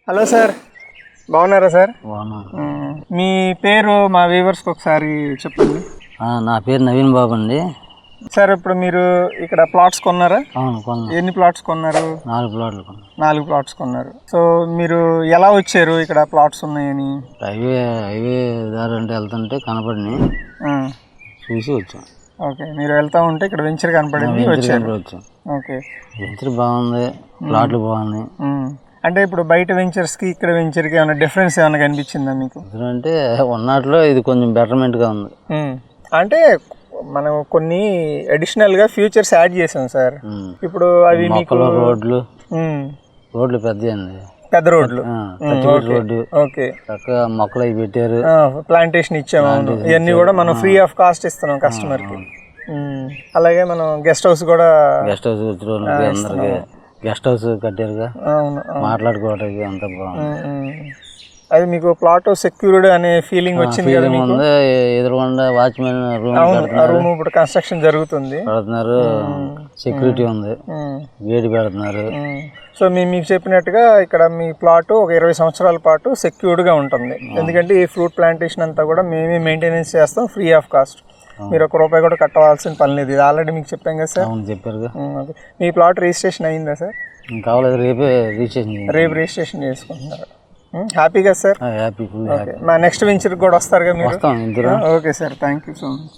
Hello sir, బాగున్నారా sir? బాగున్నా. మీ పేరు మా వ్యూవర్స్కి ఒకసారి చెప్పండి. నా పేరు నవీన్ బాబు అండి. సార్, ఇప్పుడు మీరు ఇక్కడ ప్లాట్స్ కొన్నారా? అవును, కొన్నా. ఎన్ని ప్లాట్స్ కొన్నారు? 4 ప్లాట్లు కొన్నా. 4 ప్లాట్స్ కొన్నారు. సో మీరు ఎలా వచ్చారు ఇక్కడ ప్లాట్స్ ఉన్నాయని? హైవే దారి అంటే వెళ్తుంటే కనపడిని చూసి వచ్చాం. ఓకే, మీరు వెళ్తా ఉంటే ఇక్కడ వెంచర్ కనపడింది, వచ్చారు. ఓకే, వెంచర్ బాగుంది, ప్లాట్లు బాగున్నాయి. అంటే ఇప్పుడు బయట వెంచర్స్కి ఇక్కడ వెంచర్కి ఏమైనా డిఫరెన్స్ ఏమైనా కనిపించిందా మీకు? అంటే ఉన్నట్లో ఇది కొంచెం బెటర్మెంట్గా ఉంది. అంటే మనం కొన్ని అడిషనల్గా ఫ్యూచర్స్ యాడ్ చేసాం సార్. ఇప్పుడు అవి మీకు రోడ్లు పెద్ద రోడ్లు, రోడ్డు. ఓకే, చక్కగా మొక్కలు అవి పెట్టారు, ప్లాంటేషన్ ఇచ్చాము. ఇవన్నీ కూడా మనం ఫ్రీ ఆఫ్ కాస్ట్ ఇస్తున్నాం కస్టమర్కి. అలాగే మనం గెస్ట్ హౌస్ వచ్చిన అందరికి గెస్ట్ హౌస్ కట్టారుగా, మాట్లాడుకోవడానికి అంత బాగుంది. అది మీకు ప్లాట్ సెక్యూర్డ్ అనే ఫీలింగ్ వచ్చింది కదా? ఎదురుకుండా వాచ్మెన్ రూమ్ ఇప్పుడు కన్స్ట్రక్షన్ జరుగుతుంది, పెడుతున్నారు. సెక్యూరిటీ ఉంది, గేట్ పెడుతున్నారు. సో మీకు చెప్పినట్టుగా ఇక్కడ మీ ప్లాట్ ఒక 20 సంవత్సరాల పాటు సెక్యూర్డ్గా ఉంటుంది. ఎందుకంటే ఈ ఫ్రూట్ ప్లాంటేషన్ అంతా కూడా మేమే మెయింటెనెన్స్ చేస్తాం ఫ్రీ ఆఫ్ కాస్ట్. మీరు ₹1 కూడా కట్టవలసిన పని లేదు. ఇది ఆల్రెడీ మీకు చెప్పాం కదా సార్? చెప్పారు. మీ ప్లాట్ రిజిస్ట్రేషన్ అయిందా సార్? కావాలి, రేపు రిజిస్ట్రేషన్ చేసుకుంటున్నారు. హ్యాపీగా సార్? హ్యాపీ. మా నెక్స్ట్ వెంచర్కి కూడా వస్తారు కదా మీరు? వస్తాం. Okay sir, thank you so much.